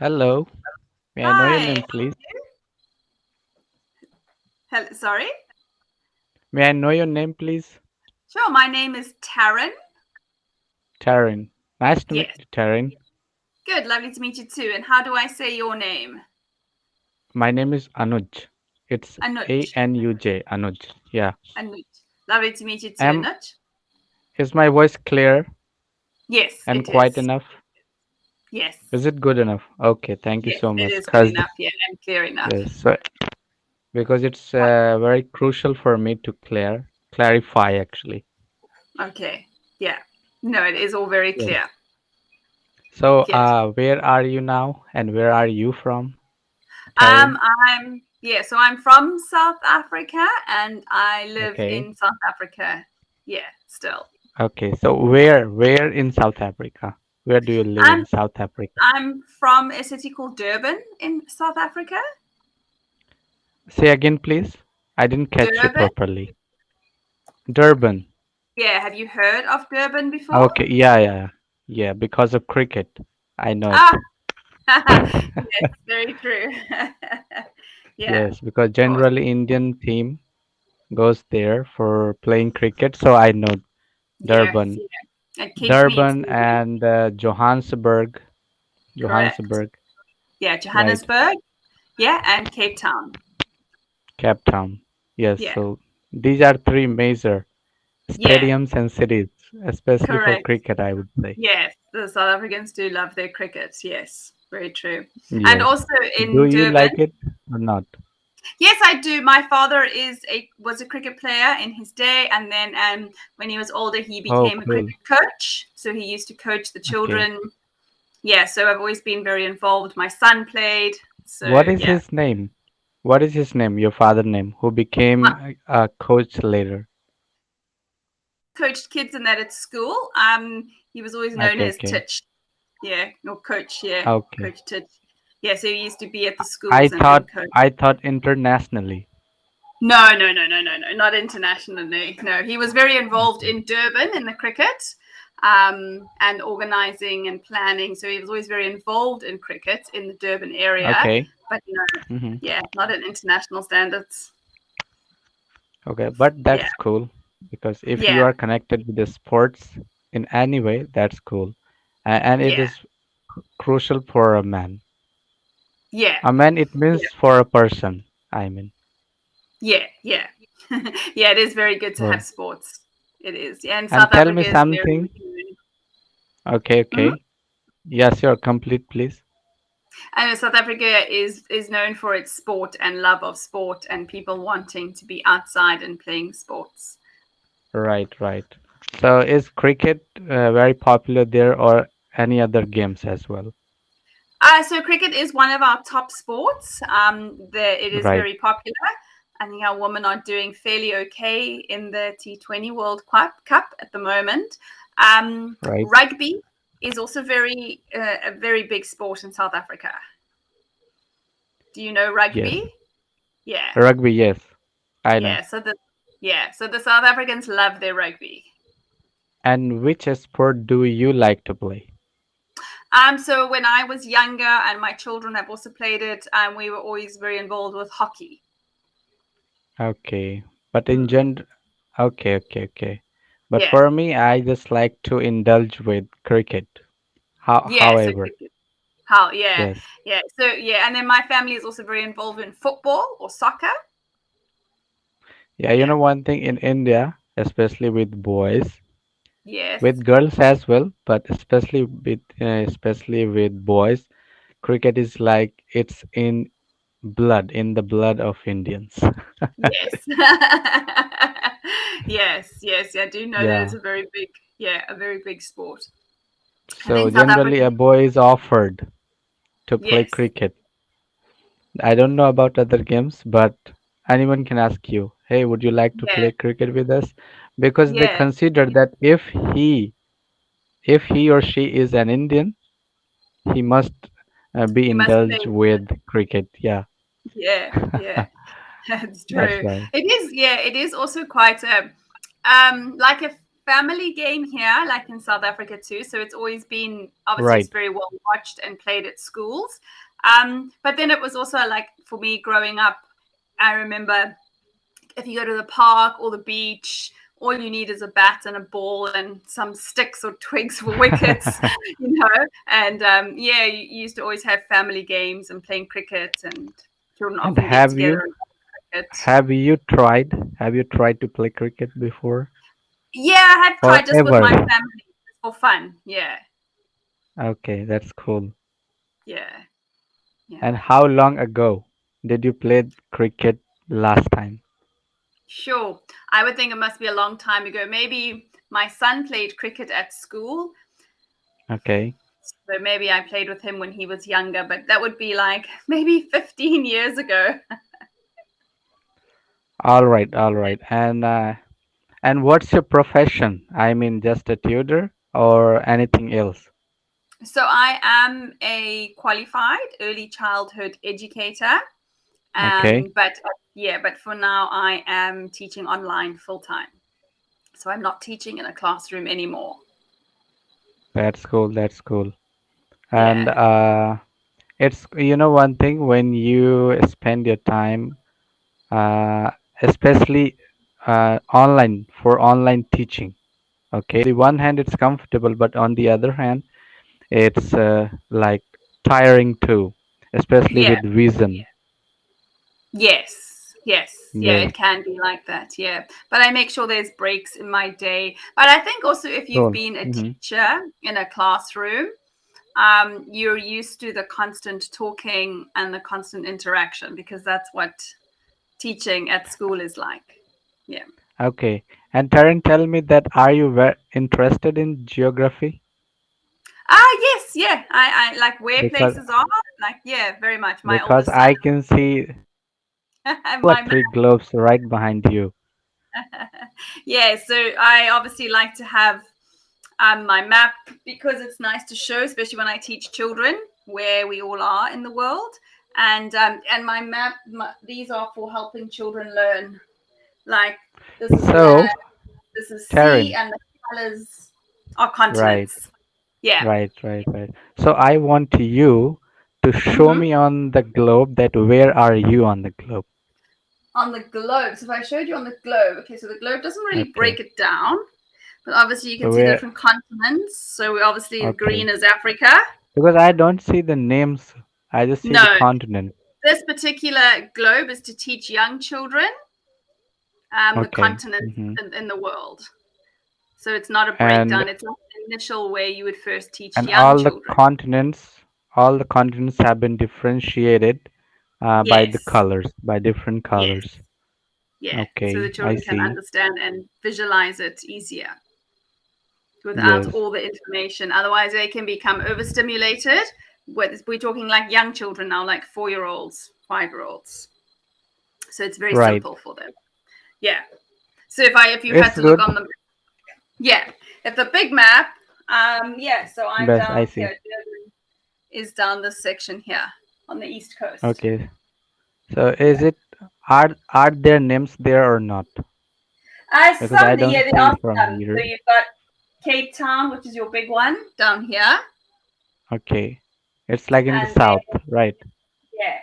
Hello. May I know your Hi. name, please? Sorry. May I know your name, please? Sure. My name is Taryn. Taryn. Nice to meet Yes. you, Taryn. Good. Lovely to meet you too. And how do I say your name? My name is Anuj. It's Anuj. Anuj. Anuj. Yeah. Anuj. Lovely to meet you too, Am Anuj. is my voice clear Yes, and it quiet is. enough? Yes. Is it good enough? Okay, thank you Yes, so it much. is good Cause enough. Yeah, and clear enough. yes, so, because it's What? very crucial for me to clarify actually. Okay. Yeah. No, it is all very Yes. clear. So, Good. where are you now, and where are you from, Taryn? So I'm from South Africa and I live Okay. in South Africa. Yeah, still. Okay. So, where in South Africa? Where do you live I'm in South Africa? I'm from a city called Durban in South Africa. Say again, please. I didn't catch you Durban? properly. Durban. Yeah, have you heard of Durban before? Okay, yeah, yeah, yeah. Yeah, because of cricket. I know it. Ah, yes, very true. Yeah, Yes, because of course. generally Indian team goes there for playing cricket, so I know Yes, Durban. yeah. It keeps me Durban busy. and Johannesburg. Correct. Johannesburg, Yeah, right. Johannesburg. Yeah, and Cape Town. Cape Town. Yes, Yeah, so these are three major yeah, stadiums and cities, especially for correct. cricket, I would say. Yes, the South Africans do love their cricket. Yes, very true. And Yes. also Do in you Durban, like it or not? yes, I do. My father was a cricket player in his day, and then when he was older, he Oh, became a cool. cricket coach. So he used to coach the Okay. children. Yeah, so I've always been very involved. My son played. What So is yeah, his name? What is his name? Your father name, who my, became a coach later. coached kids in that at school. He was always known Okay, as okay, Titch. Yeah, or Coach. Yeah, okay. Coach Titch. Yeah, so he used to be at the I schools and thought coach. I thought internationally. No, no, no, no, no, no, not internationally. No, he was very involved Okay, in Durban in the cricket and organising and planning. So he was always very involved in cricket in the Durban area, okay, but no, hmm, yeah, not at international standards. okay. But Yeah, that's cool because if you yeah, are connected with the sports in any way, that's cool, and it yeah, is crucial for a man. yeah, A man, it yeah, means for a person. I mean, yeah, yeah. Yeah, it is very good to have cool. sports. It is. Yeah, and And South tell me Africa is very. something. Okay, Mhm. okay. Yes, you're complete, please. I know South Africa is known for its sport and love of sport and people wanting to be outside and playing sports. Right, right. So is cricket very popular there or any other games as well? So cricket is one of our top sports. It is Right, very popular. I think our women are doing fairly okay in the T20 World Cup at the moment. right. Rugby is also a very big sport in South Africa. Do you know Yes. rugby? Yeah, Rugby, yes. I know. yeah. So the South Africans love their rugby. And which sport do you like to play? So when I was younger, and my children have also played it, we were always very involved with hockey. Okay. But in Mm. general, okay, okay, okay. But Yeah, for me, I just like to indulge with cricket. yeah. So However, cricket. How? Yeah, yes. yeah. So yeah, and then my family is also very involved in football or soccer. Yeah, you Yeah. know one thing in India, especially with boys, Yes. with girls as well, but especially with boys, cricket is like it's in the blood of Indians. Yes. Yes. Yes. I do know that it's Yeah. a very big, yeah, a very big sport. I So think South generally, Africa. a boy is offered to play Yes. cricket. I don't know about other games, but anyone can ask you, "Hey, would you like to Yeah. play cricket with us?" Because they Yeah. consider that if he or she is an Indian, he must be You must indulged play. with cricket. Yeah, Yeah. Yeah. That's that's true. right. It is, yeah, it is also quite a like a family game here, like in South Africa too. So it's always been, obviously it's Right. very well watched and played at schools. But then it was also like for me growing up, I remember if you go to the park or the beach, all you need is a bat and a ball and some sticks or twigs for wickets, And yeah, you used to always have family games and playing cricket, and children And often get together and play cricket. have you tried to play cricket before Yeah, I have or tried just with ever? my family just for fun. Yeah, Okay, that's cool. yeah, yeah. And how long ago did you play cricket last time? Sure. I would think it must be a long time ago. Maybe my son played cricket at school. Okay. So maybe I played with him when he was younger, but that would be like maybe 15 years ago. All right, all right. And what's your profession? I mean, just a tutor or anything else? So I am a qualified early childhood educator. Okay, But yeah, but for now I am teaching online full time. So I'm not teaching in a classroom anymore. that's cool. That's cool. And Yeah. it's one thing when you spend your time, uh, especially online for online teaching. Okay, the one hand it's comfortable, but on the other hand, it's like tiring too, especially Yeah. with vision. Yes. Yes. Yeah, Yes. it can be like that. Yeah. But I make sure there's breaks in my day. But I think also if you've Cool. been a Hmm. teacher in a classroom, you're used to the constant talking and the constant interaction because that's what teaching at school is like. Yeah. Okay. And Taryn, tell me that are you interested in geography? Yes, yeah. I like where Because places are. Like, yeah, very much. My because oldest son, I can see two or my three globes right behind you. yeah. So I obviously like to have my map because it's nice to show, especially when I teach children where we all are in the world. And my map, these are for helping children learn. Like this is So, land, this is sea, Taryn, and the colors are right, continents. Yeah. right. So I want you to show Mm-hmm. me on the globe that where are you on the globe? On the globe. So if I showed you on the globe, okay, so the globe doesn't really break Okay. it down, but obviously you can So see the where? different continents. So we obviously green Okay. is Africa. Because I don't see the names. I just see the No, continent. this particular globe is to teach young children the Okay. continents Hmm. in the world. So it's not a And breakdown. It's not the initial way you would first teach and young children. all the continents have been differentiated by the Yes, colors, by different yes, colors. yeah. So the Okay, I children can see. understand and visualize it easier without Yes, all the information. Otherwise, they can become overstimulated. We're talking like young children now, like 4 year olds, 5 year olds. So it's very right. simple for them. Yeah. So if you had It's to look good. on the yeah, if the big map, yeah. So I'm Best, I down here. see. Durban is down this section here on the east coast. Okay. So Yeah. is it are there names there or not? Because I Some don't yeah, there see are from some. So here. you've got Cape Town, which is your big one down here, Okay. It's like in the and south, right? yeah.